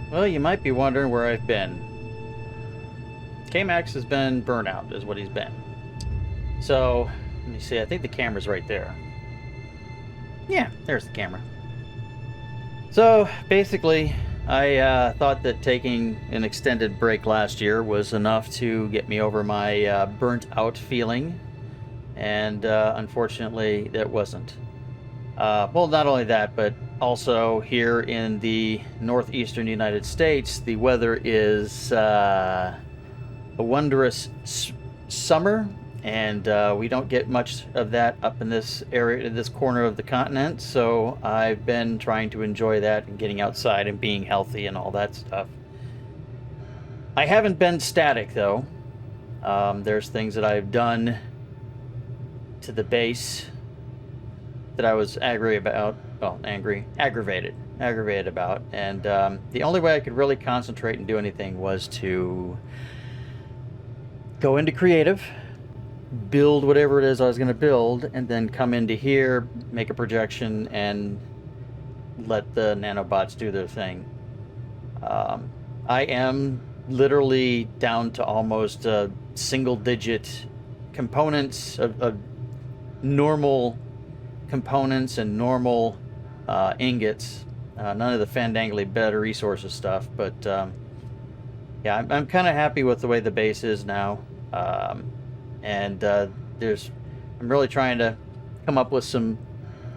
Well, you might be wondering where I've been. K-Max has been burnout, is what he's been. So, let me see, I think the camera's right there. Yeah, there's the camera. So, basically, I thought that taking an extended break last year was enough to get me over my burnt out feeling, and unfortunately, that wasn't. Well, not only that, but also here in the northeastern United States, the weather is a wondrous summer, and we don't get much of that up in this area, in this corner of the continent. So I've been trying to enjoy that and getting outside and being healthy and all that stuff. I haven't been static though. There's things that I've done to the base that I was aggravated about, and the only way I could really concentrate and do anything was to go into creative, build whatever it is I was going to build, and then come into here, make a projection, and let the nanobots do their thing. I am literally down to almost single-digit components of normal components and normal ingots, none of the fandangly better resources stuff, but yeah, I'm kind of happy with the way the base is now, and I'm really trying to come up with some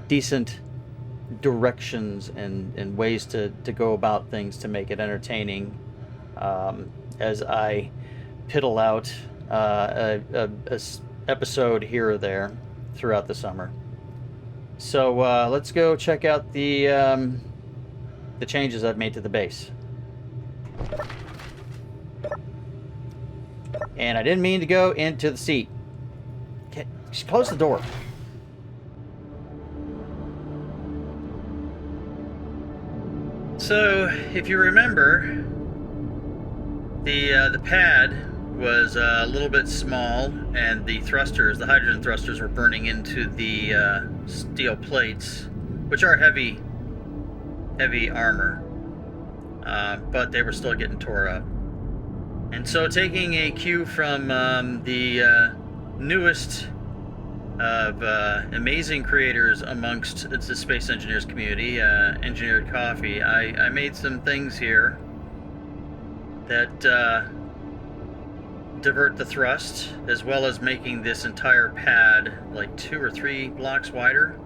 decent directions and ways to go about things to make it entertaining, as I piddle out a episode here or there throughout the summer. So let's go check out the changes I've made to the base. And I didn't mean to go into the seat. Okay, just close the door. So, if you remember, the pad was a little bit small, and the thrusters, the hydrogen thrusters, were burning into the steel plates, which are heavy armor, but they were still getting tore up. And so, taking a cue from the newest of amazing creators amongst the space engineers community, Engineered Coffee, I made some things here that divert the thrust, as well as making this entire pad like 2 or 3 blocks wider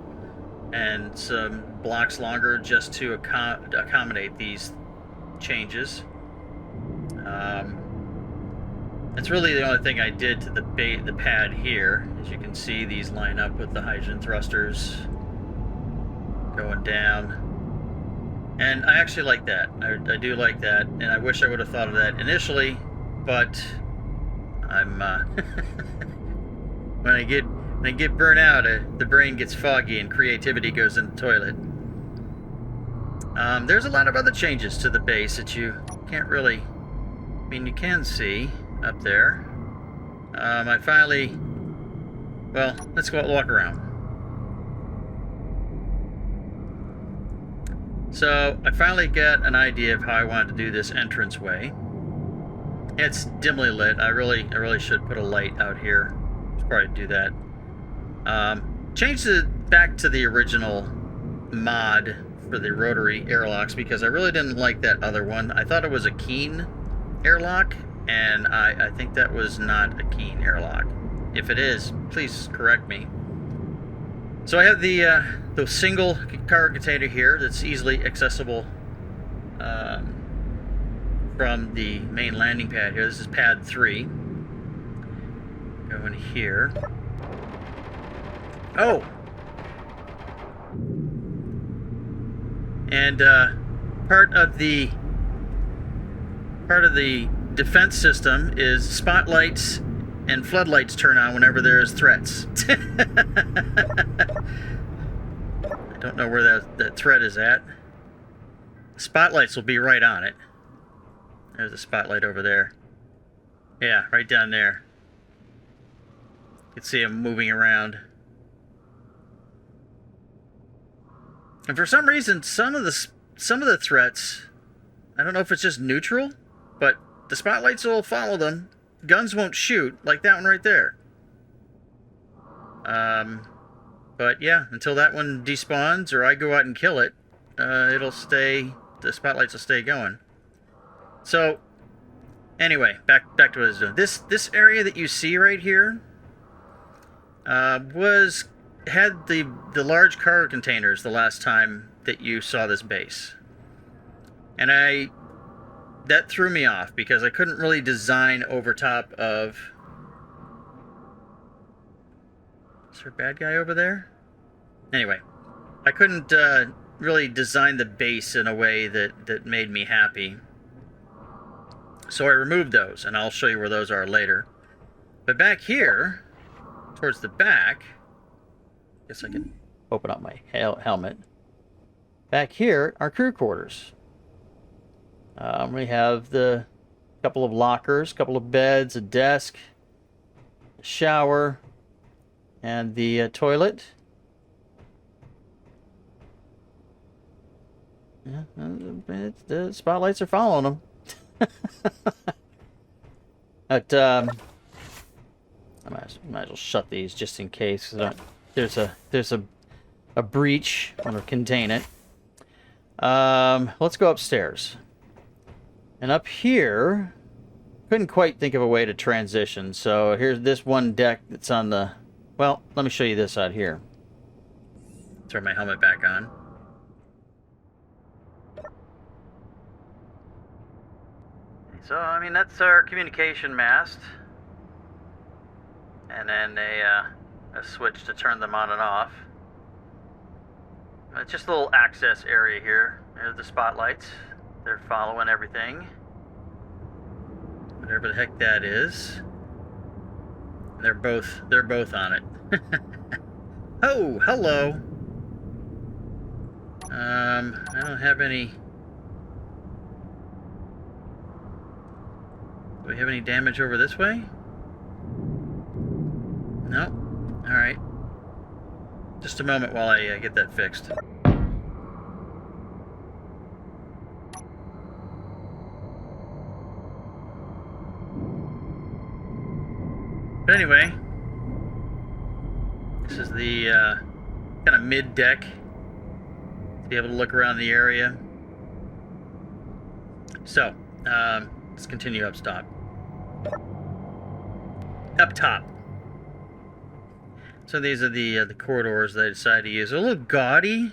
and some blocks longer, just to accommodate these changes. That's really the only thing I did to the pad here. As you can see, these line up with the hydrogen thrusters going down. And I actually like that. I do like that, and I wish I would have thought of that initially, but I'm when I get burnt out, the brain gets foggy and creativity goes in the toilet. There's a lot of other changes to the base that you can't really, I mean, you can see up there. I finally, well, let's go out and walk around. So I finally got an idea of how I wanted to do this entranceway. It's dimly lit. I really should put a light out here. Should probably do that. Changed it back to the original mod for the rotary airlocks, because I really didn't like that other one. I thought it was a Keen airlock, and I think that was not a Keen airlock. If it is, please correct me. So I have the single cargo container here that's easily accessible from the main landing pad here. This is pad 3. Go in here. Oh, And part of the defense system is spotlights and floodlights turn on whenever there's threats. I don't know where that threat is at. The spotlights will be right on it. There's a spotlight over there. Yeah, right down there. You can see them moving around. And for some reason, some of the threats, I don't know if it's just neutral, but the spotlights will follow them. Guns won't shoot, like that one right there. But yeah, until that one despawns or I go out and kill it, it'll stay. The spotlights will stay going. So, anyway, back to what I was doing. This area that you see right here had the large cargo containers the last time that you saw this base, and that threw me off because I couldn't really design over top of. Is there a bad guy over there? Anyway, I couldn't really design the base in a way that made me happy. So I removed those, and I'll show you where those are later. But back here, towards the back, I guess I can open up my helmet. Back here are crew quarters. We have the couple of lockers, couple of beds, a desk, a shower, and the toilet. Yeah, the spotlights are following them. But I might as well shut these just in case. There's a breach. I want to contain it. Let's go upstairs. And up here, couldn't quite think of a way to transition. So here's this one deck that's on the. Well, let me show you this out here. Throw my helmet back on. So, I mean, that's our communication mast. And then a switch to turn them on and off. It's just a little access area here. There's the spotlights. They're following everything. Whatever the heck that is. They're both on it. Oh, hello. I don't have any. Do we have any damage over this way? No. All right. Just a moment while I get that fixed. But anyway, this is the kind of mid-deck to be able to look around the area. So, let's continue up top. So these are the corridors that I decided to use. They're a little gaudy.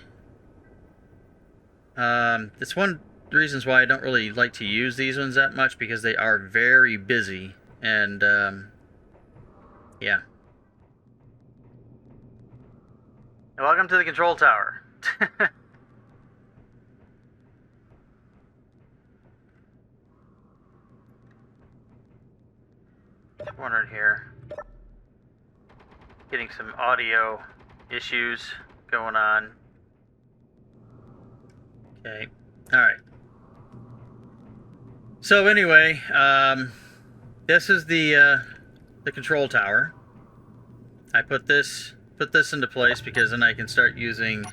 It's one of the reasons why I don't really like to use these ones that much, because they are very busy. And, yeah. Welcome to the control tower. Just wondering here. Getting some audio issues going on. Okay. Alright. So anyway, this is the control tower. I put this into place because then I can start using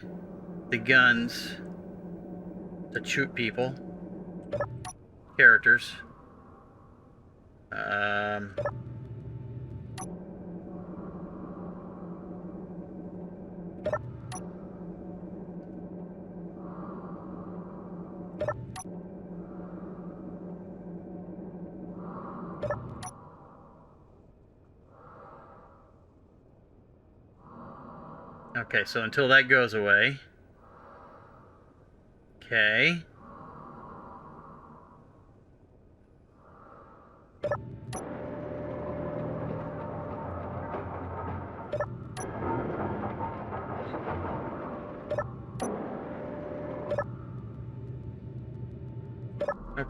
the guns to shoot people. Characters. Okay, so until that goes away. Okay.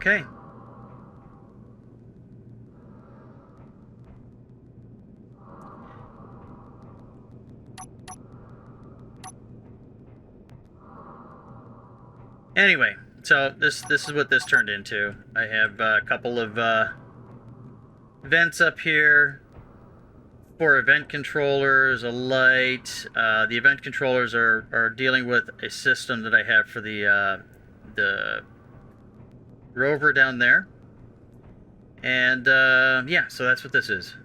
Okay. Anyway, so this is what this turned into. I have a couple of vents up here. 4 event controllers, a light. The event controllers are dealing with a system that I have for the rover down there. And yeah, so that's what this is.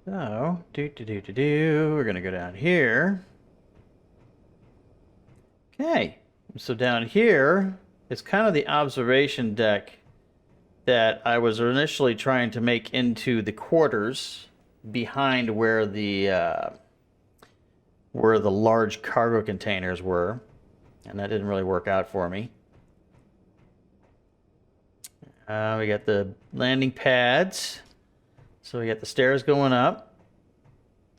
So, we're gonna go down here. Okay, so down here, it's kind of the observation deck that I was initially trying to make into the quarters behind where the large cargo containers were, and that didn't really work out for me. We got the landing pads, so we got the stairs going up,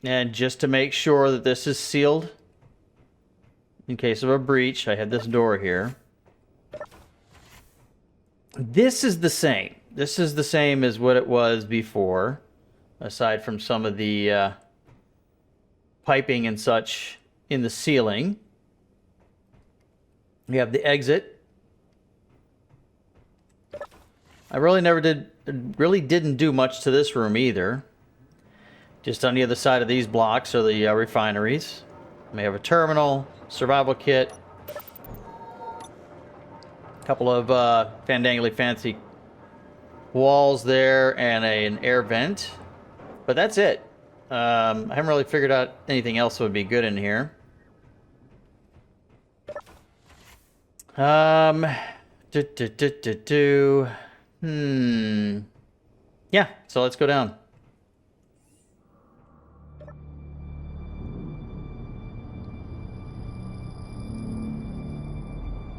and just to make sure that this is sealed in case of a breach, I had this door here. This is the same. This is the same as what it was before, aside from some of the piping and such in the ceiling. We have the exit. I really didn't do much to this room either. Just on the other side of these blocks are the refineries. We have a terminal, survival kit, a couple of fandangly fancy walls there, and an air vent. But that's it. I haven't really figured out anything else that would be good in here. Yeah, so let's go down.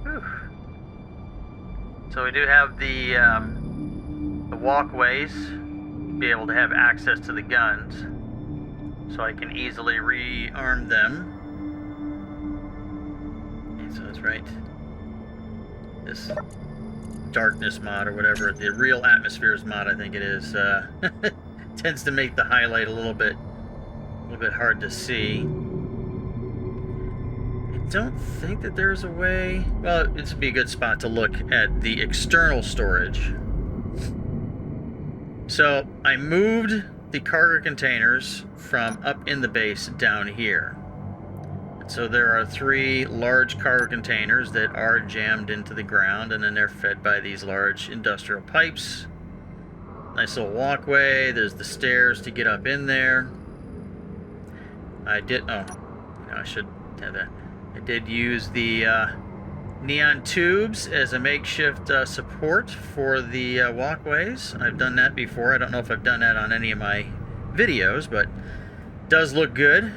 Whew. So we do have the walkways, be able to have access to the guns, so I can easily rearm them. Okay, so that's right. This darkness mod or whatever, the real atmospheres mod, I think it is, tends to make the highlight a little bit hard to see. I don't think that there's a way. Well, this would be a good spot to look at the external storage. So I moved the cargo containers from up in the base down here. So there are 3 large cargo containers that are jammed into the ground, and then they're fed by these large industrial pipes. Nice little walkway. There's the stairs to get up in there. I should have that. I did use the neon tubes as a makeshift support for the walkways. I've done that before. I don't know if I've done that on any of my videos, but it does look good.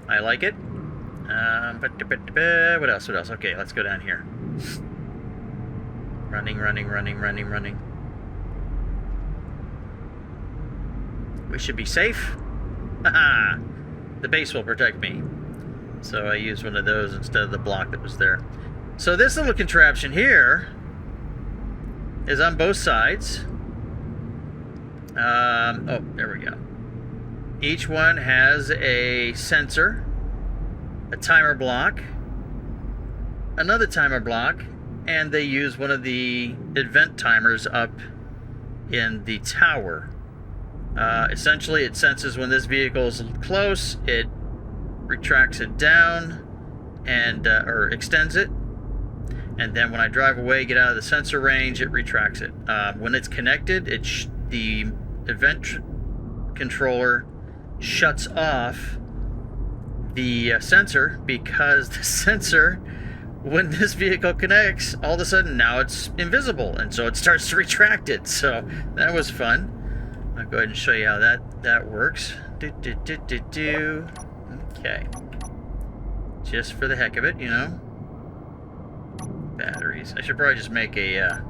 I like it. What else? Okay, let's go down here. Running. We should be safe. Haha! The base will protect me. So I used one of those instead of the block that was there. So this little contraption here is on both sides. Oh, there we go. Each one has a sensor, a timer block, another timer block, and they use one of the event timers up in the tower. Essentially, it senses when this vehicle is close, it retracts it down and or extends it, and then when I drive away, get out of the sensor range, it retracts it. When it's connected, the event controller shuts off the sensor, because the sensor, when this vehicle connects, all of a sudden now it's invisible, and so it starts to retract it. So that was fun. I'll go ahead and show you how that works. Okay, just for the heck of it, you know. Batteries. I should probably just make a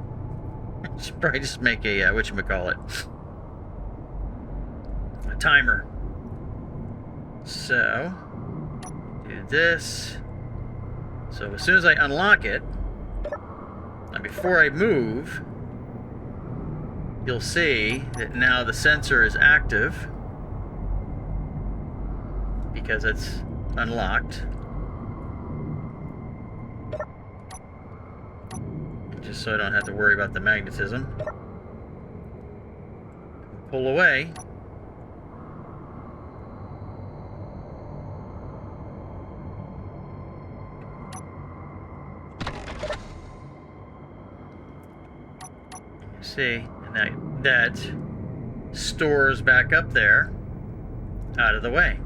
whatchamacallit, a timer. So do this, So as soon as I unlock it, and before I move, you'll see that now the sensor is active because it's unlocked. Just so I don't have to worry about the magnetism. Pull away. See, and that stores back up there, out of the way.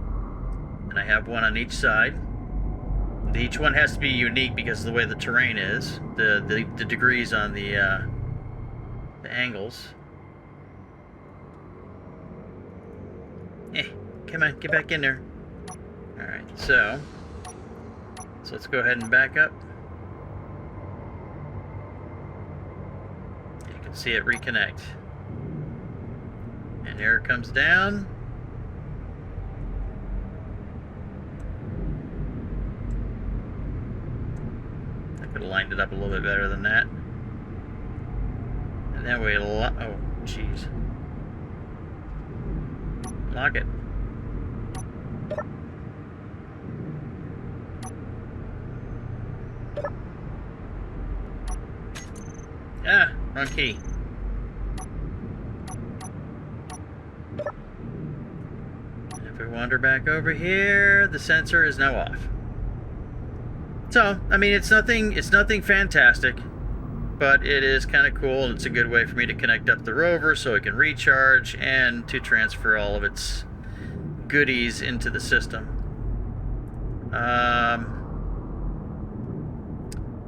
And I have one on each side. Each one has to be unique because of the way the terrain is, the degrees on the angles. Come on, get back in there. All right, so let's go ahead and back up. You can see it reconnect, and here it comes down. Could have lined it up a little bit better than that. And then we oh, jeez. Lock it. Ah, wrong key. And if we wander back over here, the sensor is now off. So, I mean, it's nothing fantastic, but it is kind of cool, and it's a good way for me to connect up the rover so it can recharge and to transfer all of its goodies into the system.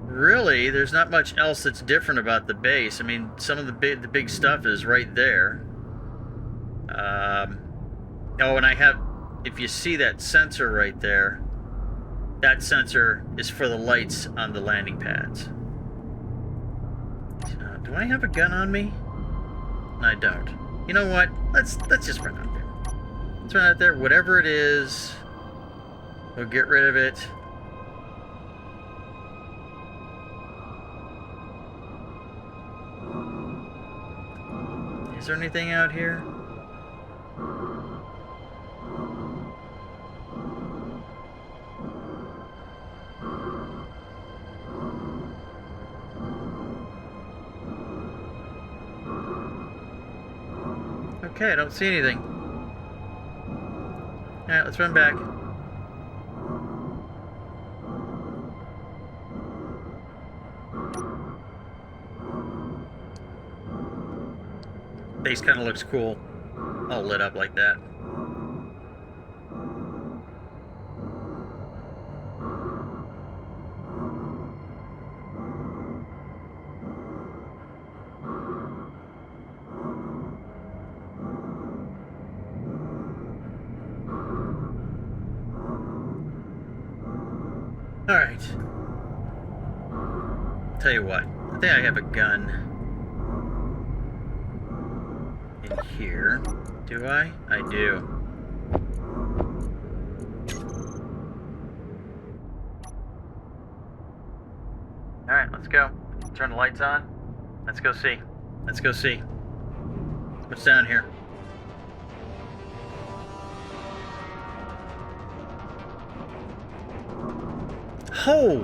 Really, there's not much else that's different about the base. I mean, some of the big stuff is right there. Oh, and I have, if you see that sensor right there, that sensor is for the lights on the landing pads. So, do I have a gun on me? No, I don't. You know what? Let's just run out there. Let's run out there. Whatever it is, we'll get rid of it. Is there anything out here? Okay, I don't see anything. Alright, let's run back. Base kind of looks cool, all lit up like that. Alright. Tell you what, I think I have a gun in here. Do I? I do. Alright, let's go. Turn the lights on. Let's go see. Let's go see. What's down here? Oh!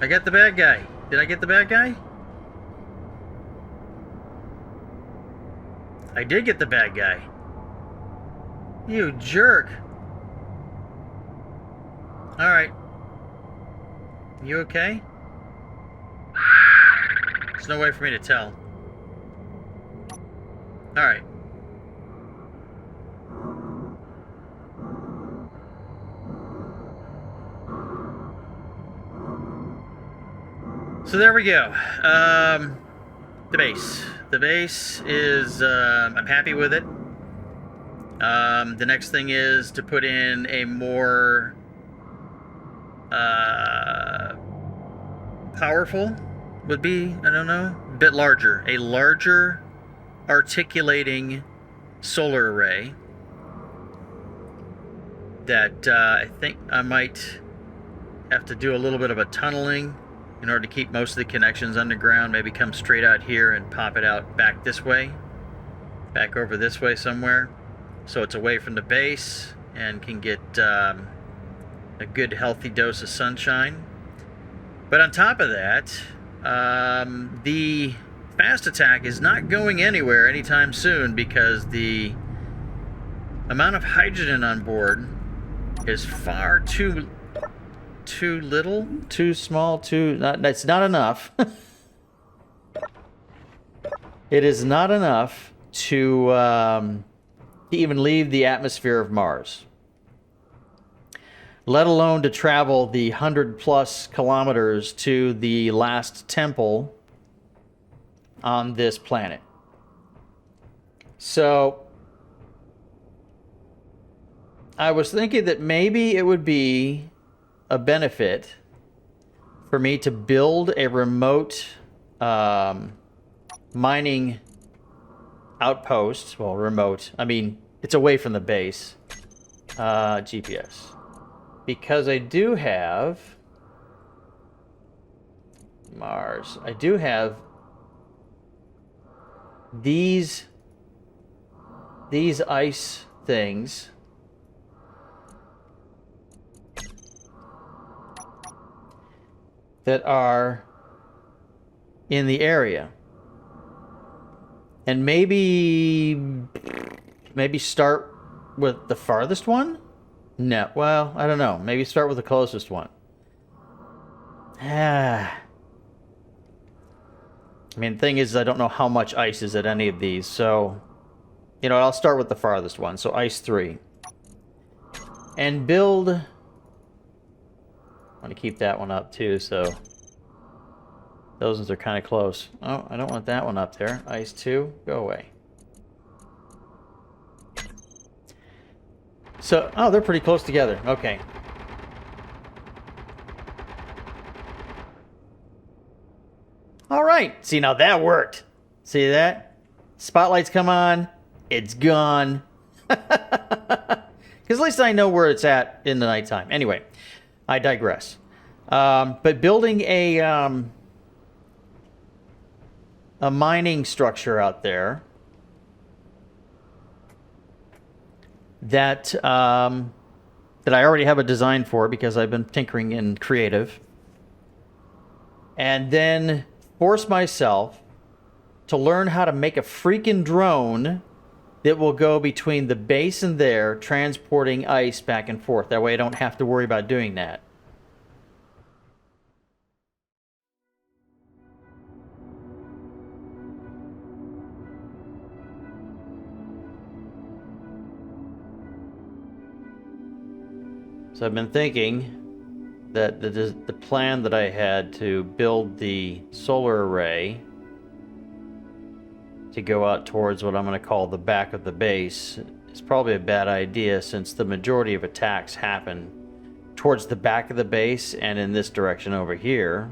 I got the bad guy. Did I get the bad guy? I did get the bad guy. You jerk. Alright. You okay? There's no way for me to tell. Alright. So there we go. The base. The base is, I'm happy with it. The next thing is to put in a more powerful would be, I don't know, a bit larger. A larger articulating solar array that I think I might have to do a little bit of a tunneling in order to keep most of the connections underground. Maybe come straight out here and pop it out back this way, back over this way somewhere, so it's away from the base and can get a good healthy dose of sunshine. But on top of that, the fast attack is not going anywhere anytime soon because the amount of hydrogen on board is far too little, too small, it's not enough. It is not enough to even leave the atmosphere of Mars, let alone to travel the 100+ kilometers to the last temple on this planet. So I was thinking that maybe it would be a benefit for me to build a remote mining outpost. Well, remote, I mean, it's away from the base. GPS. Because I do have Mars. I do have these ice things that are in the area. And maybe start with the farthest one? No, well, I don't know. Maybe start with the closest one. I mean, the thing is, I don't know how much ice is at any of these, so, you know, I'll start with the farthest one, so ice 3. And build... I want to keep that one up, too, so... those ones are kind of close. Oh, I don't want that one up there. Ice 2, go away. So, oh, they're pretty close together. Okay. All right. See, now that worked. See that? Spotlights come on. It's gone. Because at least I know where it's at in the nighttime. Anyway, I digress. But building a mining structure out there that I already have a design for because I've been tinkering in creative, and then force myself to learn how to make a freaking drone that will go between the base and there, transporting ice back and forth. That way I don't have to worry about doing that. So I've been thinking that the plan that I had to build the solar array to go out towards what I'm going to call the back of the base is probably a bad idea, since the majority of attacks happen towards the back of the base and in this direction over here.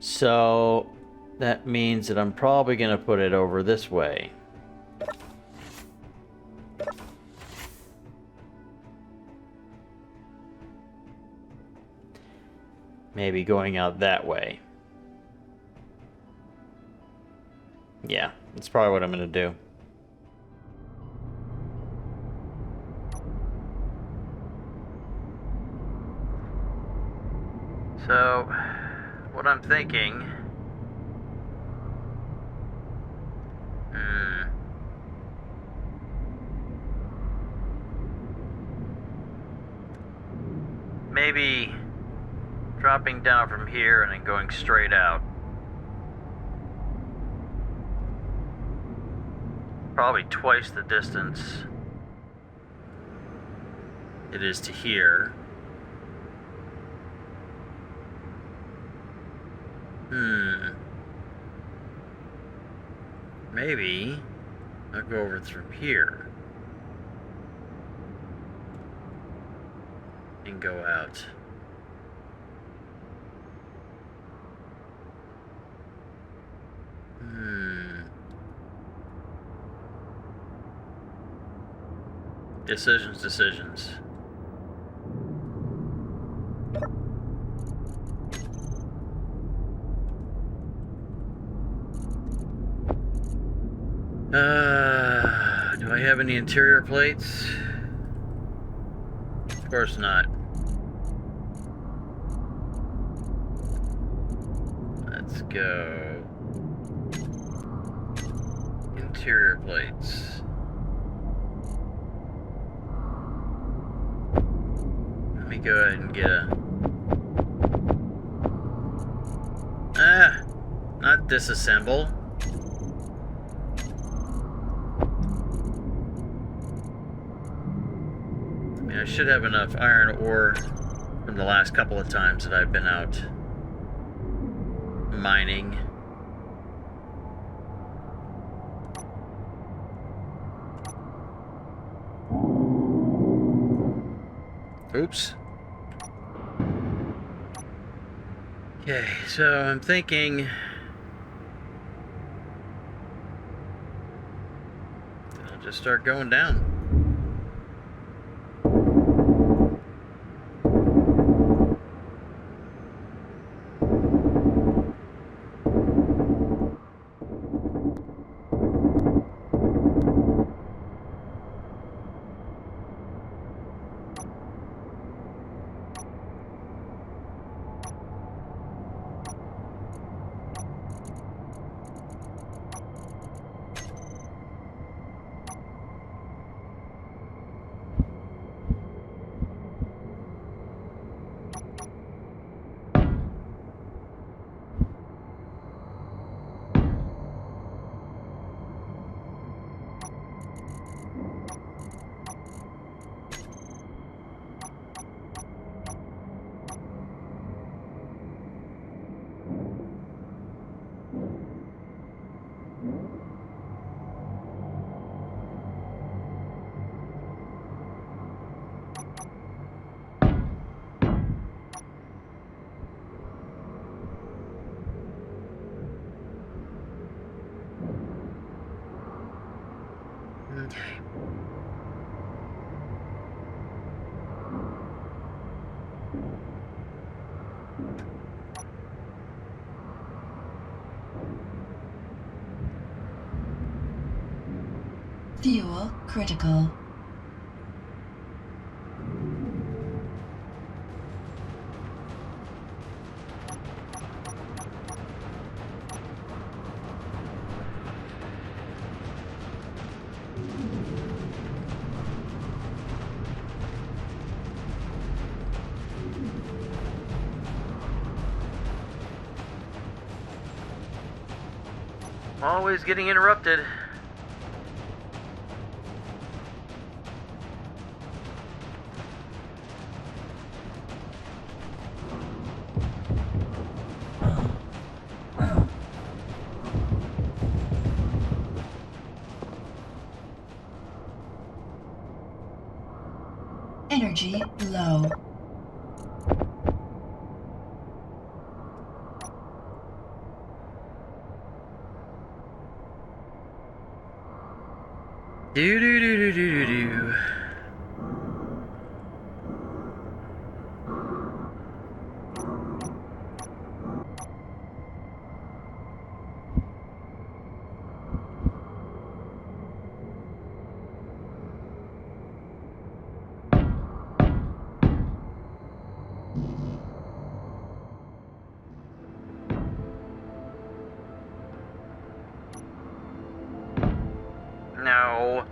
So that means that I'm probably going to put it over this way. Maybe going out that way. Yeah, that's probably what I'm going to do. So, what I'm thinking... maybe dropping down from here and then going straight out. Probably twice the distance it is to here. Maybe I'll go over through here and go out. Decisions. Do I have any interior plates? Of course not. Let's go. Interior plates. Let me go ahead and get not disassemble. I mean, I should have enough iron ore from the last couple of times that I've been out mining. Oops. Okay, so I'm thinking I'll just start going down. Okay. Fuel critical. Always getting interrupted. Energy low. Do. No.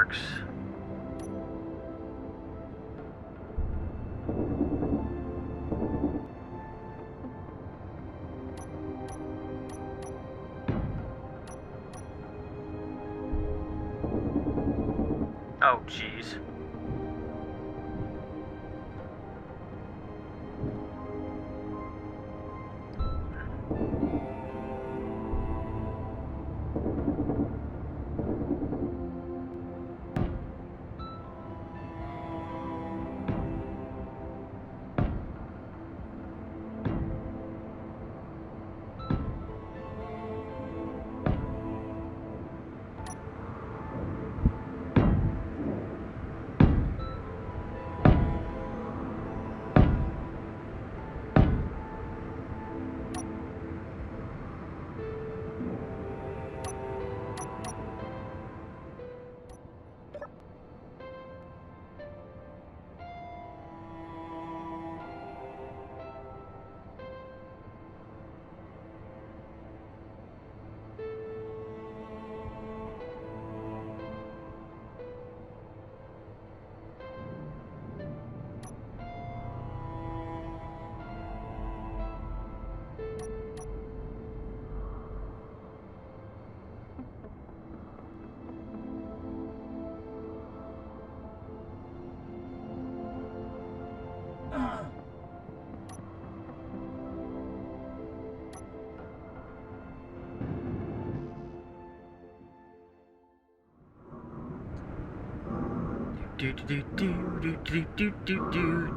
works. Oh, jeez.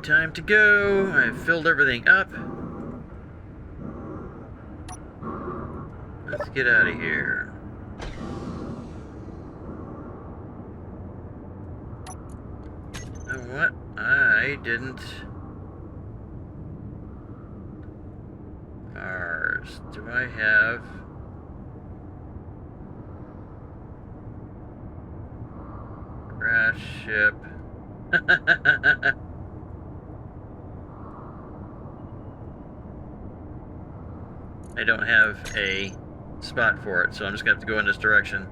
Time to go. I've filled everything up. Let's get out of here. You know what? I didn't. Cars. Do I have? Crash ship. I don't have a spot for it, so I'm just gonna have to go in this direction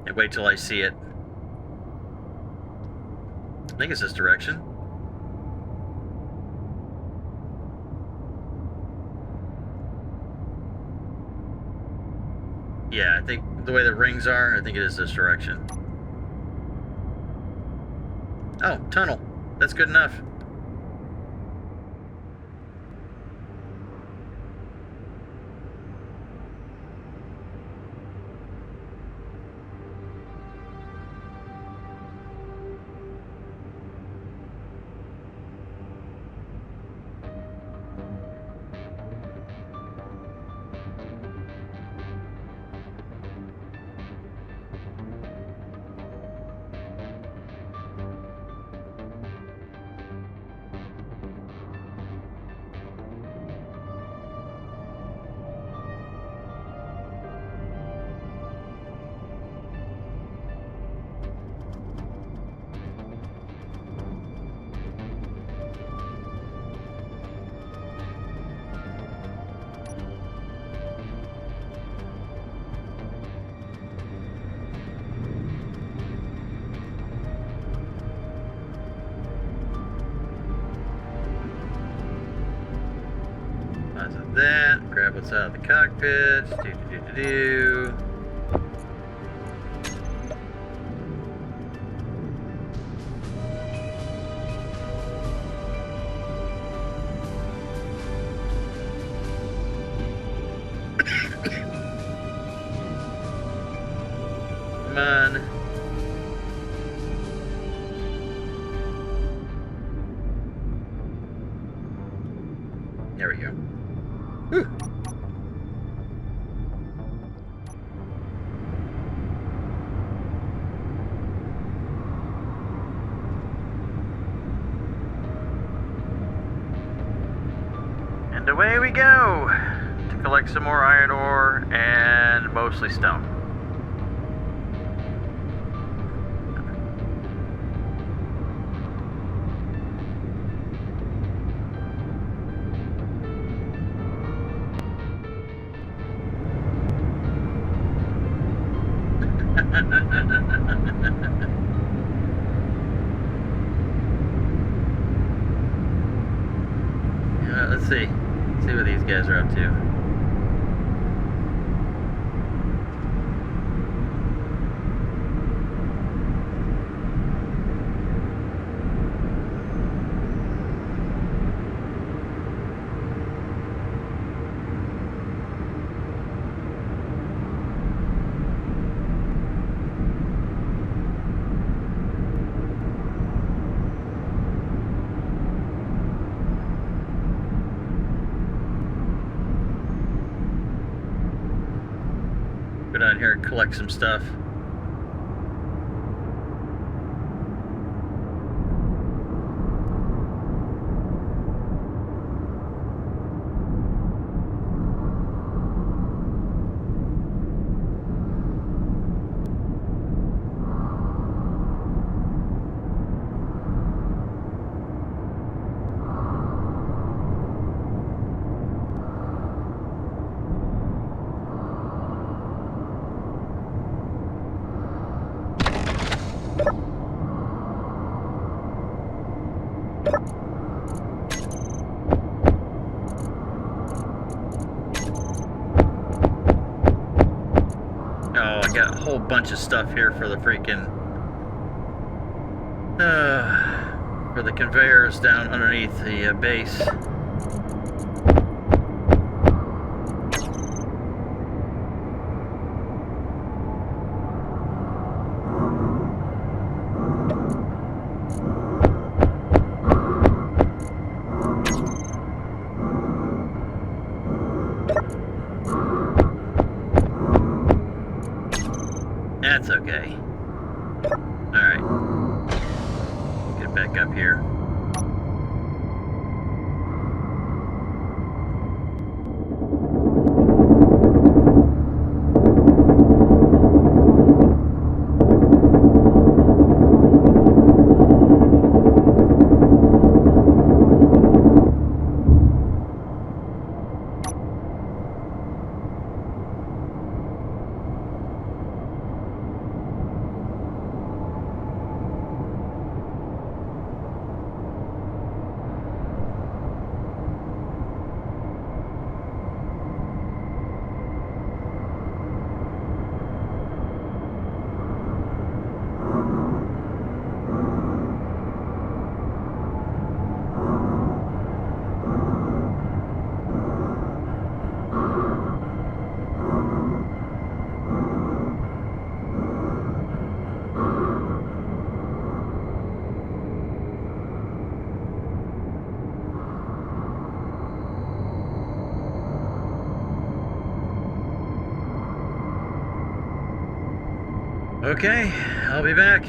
and wait till I see it. I think it's this direction. Yeah, I think the way the rings are, I think it is this direction. Oh, tunnel. That's good enough. That, grab what's out of the cockpit, do. Come on. There we go. Whew. And away we go to collect some more iron ore and mostly stone. Yeah, let's see. See what these guys are up to. Go down here and collect some stuff. Oh, I got a whole bunch of stuff here for the freaking for the conveyors down underneath the base. That's okay. Alright. Get back up here. Okay, I'll be back.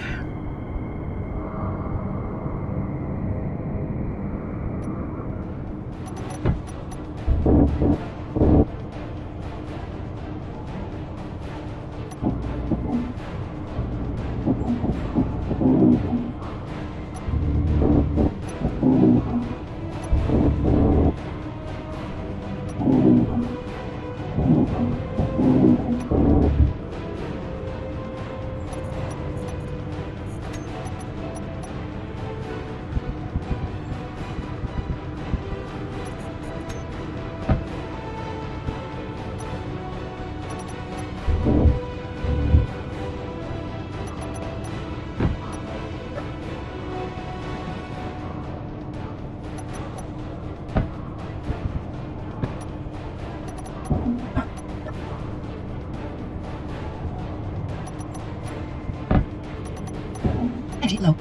Energy low.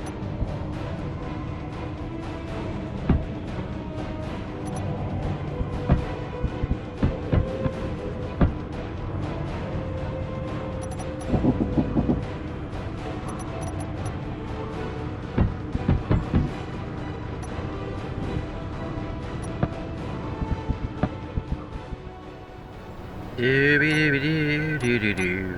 Doo-be-doo-be-doo-doo-doo-doo.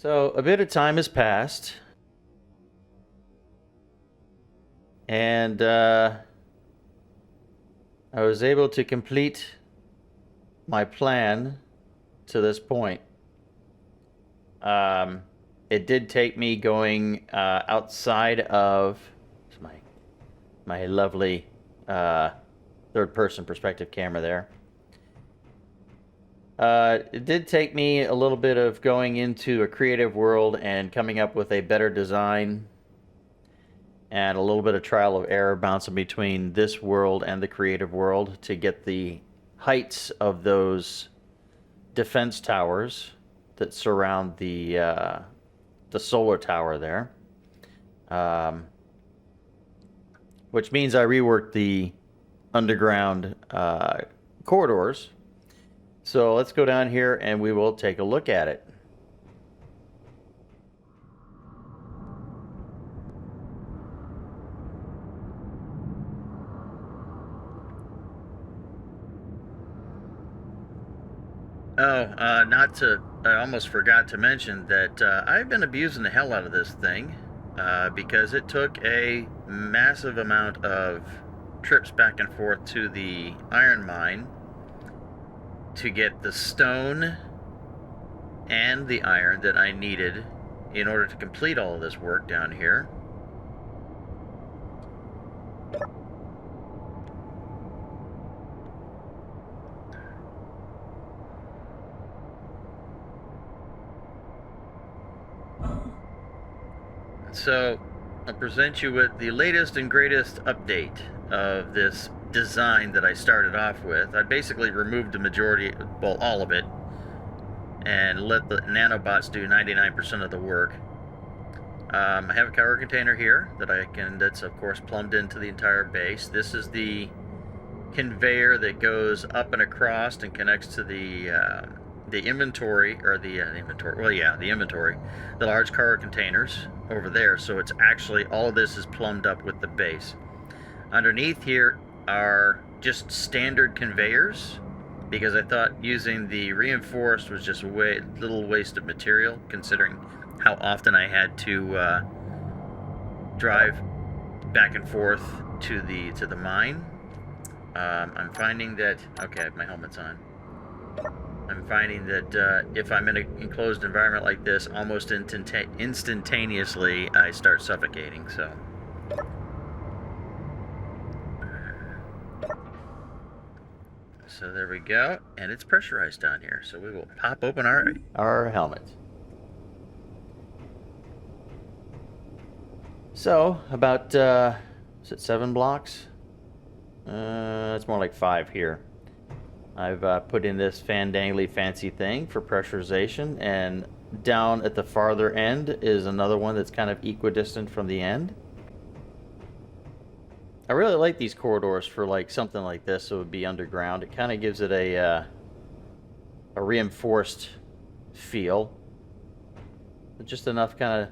So a bit of time has passed, and I was able to complete my plan to this point. It did take me going outside of my lovely third-person perspective camera there. It did take me a little bit of going into a creative world and coming up with a better design, and a little bit of trial of error bouncing between this world and the creative world to get the heights of those defense towers that surround the solar tower there. Which means I reworked the underground corridors. So let's go down here and we will take a look at it. I almost forgot to mention that I've been abusing the hell out of this thing because it took a massive amount of trips back and forth to the iron mine to get the stone and the iron that I needed in order to complete all of this work down here. So I'll present you with the latest and greatest update of this design that I started off with. I basically removed the majority, well, all of it, and let the nanobots do 99% of the work. I have a cargo container here that's of course plumbed into the entire base. This is the conveyor that goes up and across and connects to the inventory, or the inventory, the large cargo containers over there. So it's actually, all of this is plumbed up with the base. Underneath here are just standard conveyors, because I thought using the reinforced was just a little waste of material, considering how often I had to drive back and forth to the mine. I'm finding that, okay, my helmet's on. I'm finding that if I'm in an enclosed environment like this, almost instantaneously I start suffocating. So there we go, and it's pressurized down here. So we will pop open our helmet. So about is it 7 blocks? It's more like 5 here. I've put in this fandangly fancy thing for pressurization, and down at the farther end is another one that's kind of equidistant from the end. I really like these corridors for like something like this. So it would be underground. It kind of gives it a reinforced feel. Just enough kind of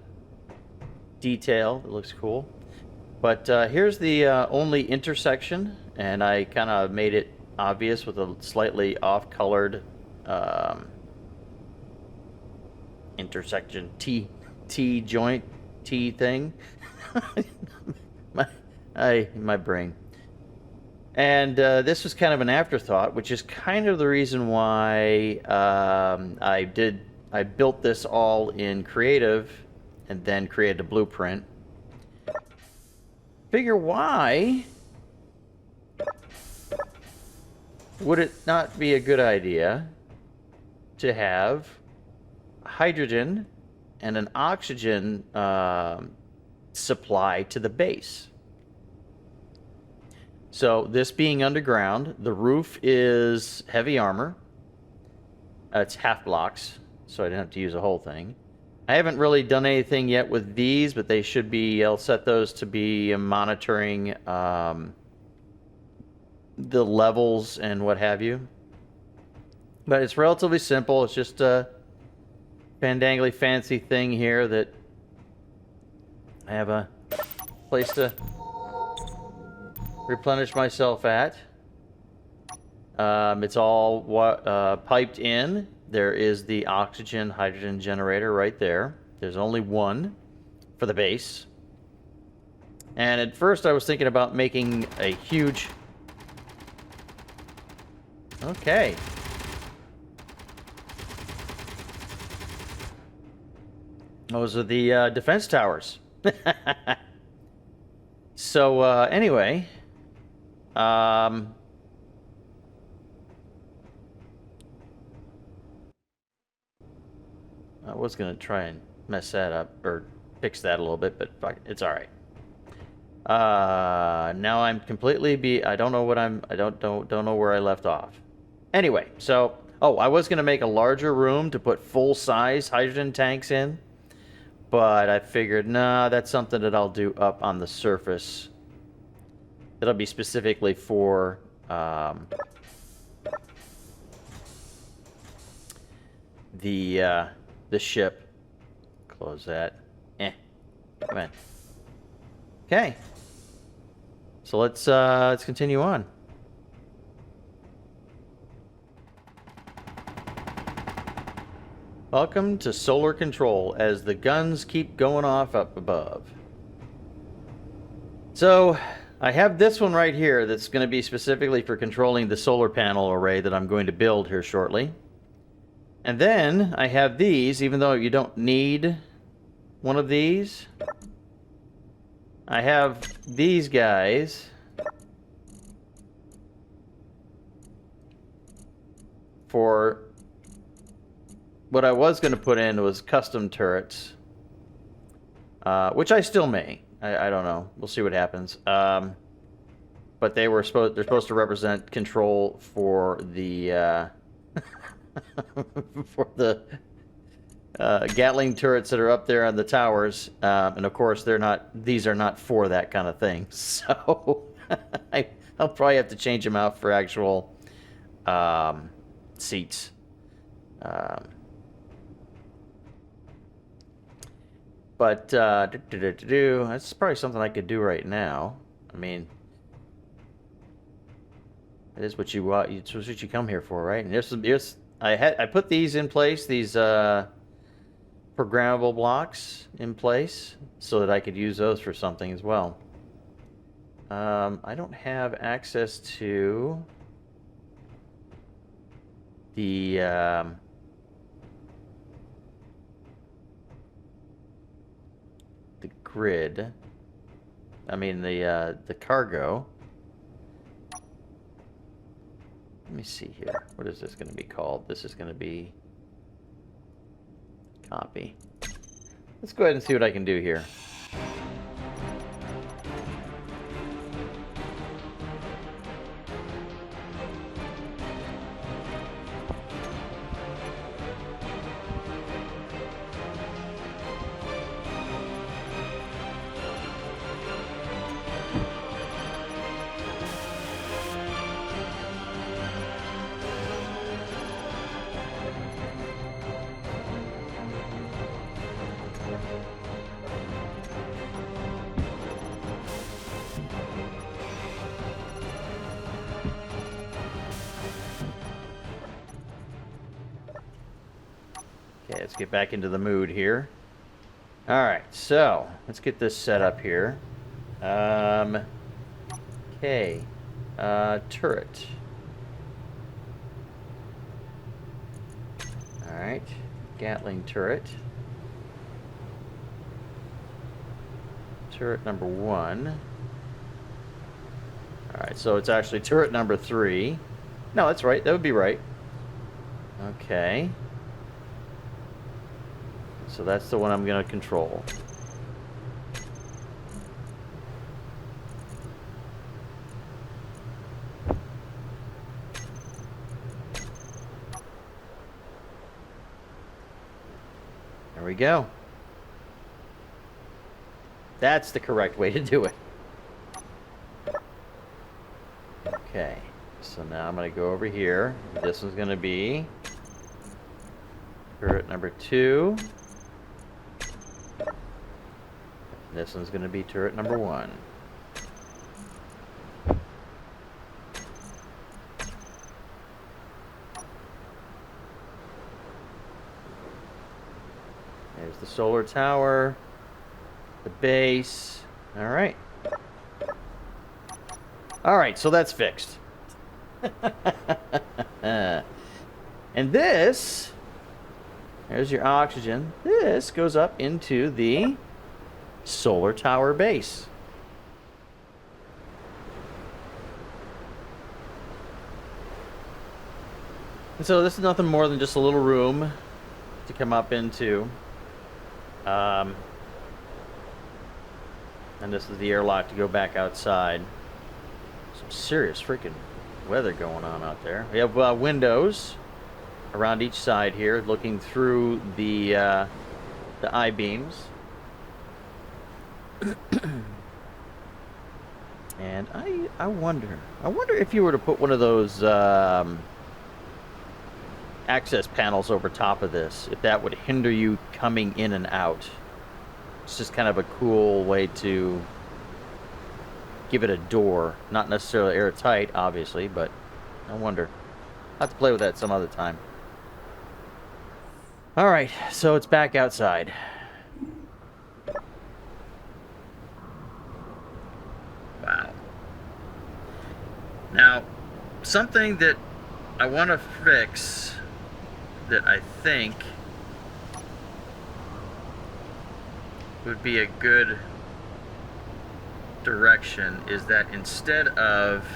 detail that looks cool. But here's the only intersection, and I kind of made it obvious with a slightly off-colored intersection T joint T thing. my brain. And this was kind of an afterthought, which is kind of the reason why I built this all in creative and then created a blueprint. Figure why would it not be a good idea to have hydrogen and an oxygen supply to the base? So this being underground, the roof is heavy armor. It's half blocks, so I didn't have to use the whole thing. I haven't really done anything yet with these, but they should be, I'll set those to be monitoring the levels and what have you. But it's relatively simple. It's just a fandangly fancy thing here that I have a place to replenish myself at. It's all piped in there is the oxygen hydrogen generator right there. There's only one for the base. And at first I was thinking about making a huge... Okay. Those are the defense towers. So, anyway... I was going to try and mess that up, or fix that a little bit, but fuck, it's alright. Now I'm completely I don't know what I don't know where I left off. Anyway, so, oh, I was going to make a larger room to put full-size hydrogen tanks in, but I figured, nah, that's something that I'll do up on the surface. It'll be specifically for, the ship. Close that. Come on. Okay. So let's continue on. Welcome to solar control as the guns keep going off up above. So, I have this one right here that's going to be specifically for controlling the solar panel array that I'm going to build here shortly. And then I have these, even though you don't need one of these. I have these guys for what I was going to put in was custom turrets, which I still may. I don't know. We'll see what happens. But they're supposed to represent control for the for the Gatling turrets that are up there on the towers, and of course these are not for that kind of thing. So I'll probably have to change them out for actual seats. But that's probably something I could do right now. I mean, it is what you want. It's what you come here for, right? And I put these in place. These programmable blocks in place so that I could use those for something as well. I don't have access to the grid. I mean the cargo. Let me see here. What is this going to be called? This is going to be copy. Let's go ahead and see what I can do here. Okay, let's get back into the mood here. Alright, so let's get this set up here. Okay. Turret. Alright. Gatling turret. Turret number 1. Alright, so it's actually turret number 3. No, that's right. That would be right. Okay. So that's the one I'm going to control. There we go. That's the correct way to do it. Okay. So now I'm going to go over here. This one's going to be turret number 2. This one's going to be turret number 1. There's the solar tower, the base. All right. All right, so that's fixed. And this, there's your oxygen. This goes up into the solar tower base. And so this is nothing more than just a little room to come up into. And this is the airlock to go back outside. Some serious freaking weather going on out there. We have windows around each side here, looking through the I-beams. And I wonder if you were to put one of those access panels over top of this, if that would hinder you coming in and out. It's just kind of a cool way to give it a door. Not necessarily airtight, obviously, but I wonder. I'll have to play with that some other time. Alright, so it's back outside. Wow. Now, something that I want to fix that I think would be a good direction is that instead of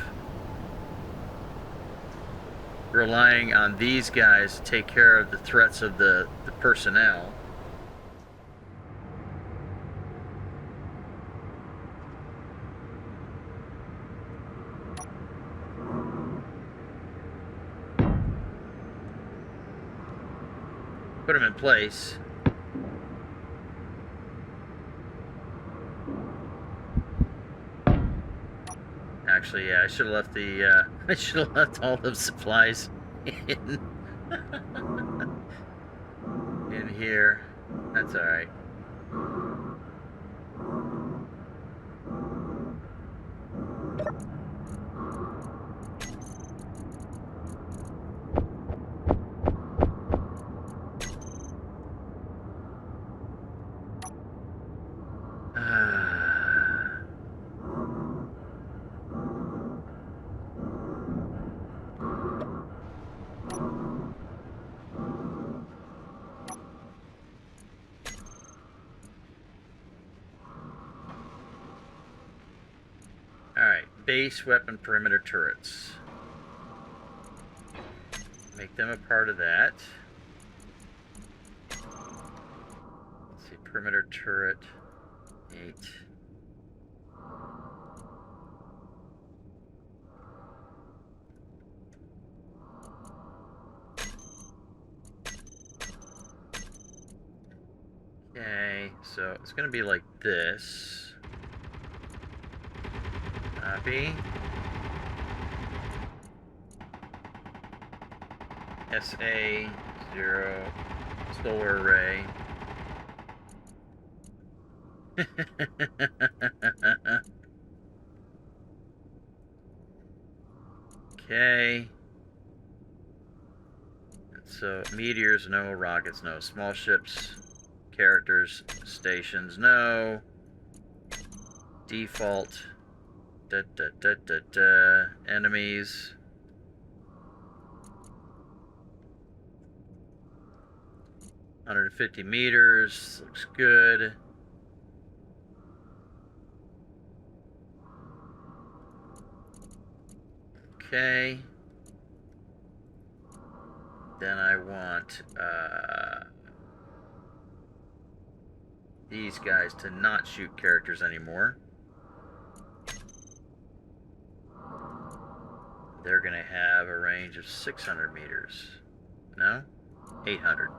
relying on these guys to take care of the threats of the personnel, put them in place. Actually, yeah, I should have left the I should have left all the supplies in in here. That's all right. Alright, base weapon perimeter turrets. Make them a part of that. Let's see, perimeter turret 8. Okay, so it's going to be like this. Copy. SA0 solar array. Okay. So meteors, no. Rockets, no. Small ships, characters, stations, no. Default. Enemies. $150 meters. Looks good. Okay. Then I want these guys to not shoot characters anymore. They're going to have a range of 600 meters. No? 800.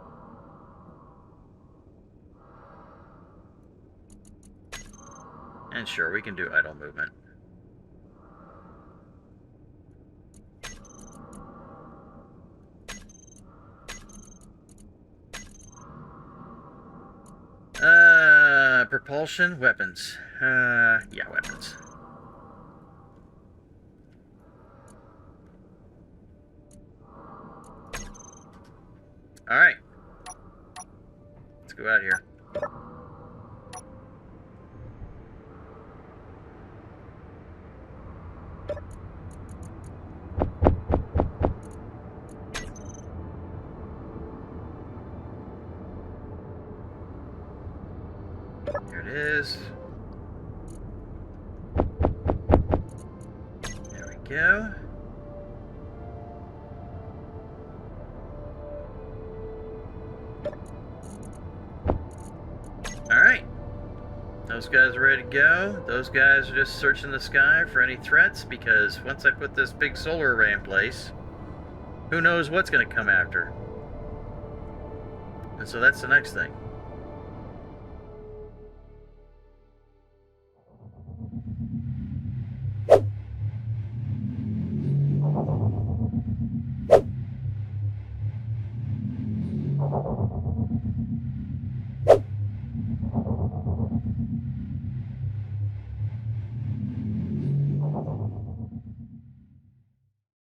And sure, we can do idle movement. Propulsion, weapons. Yeah, weapons. Alright. Let's go out here. There it is. There we go. Alright. Those guys are ready to go. Those guys are just searching the sky for any threats, because once I put this big solar array in place, who knows what's going to come after. And so that's the next thing.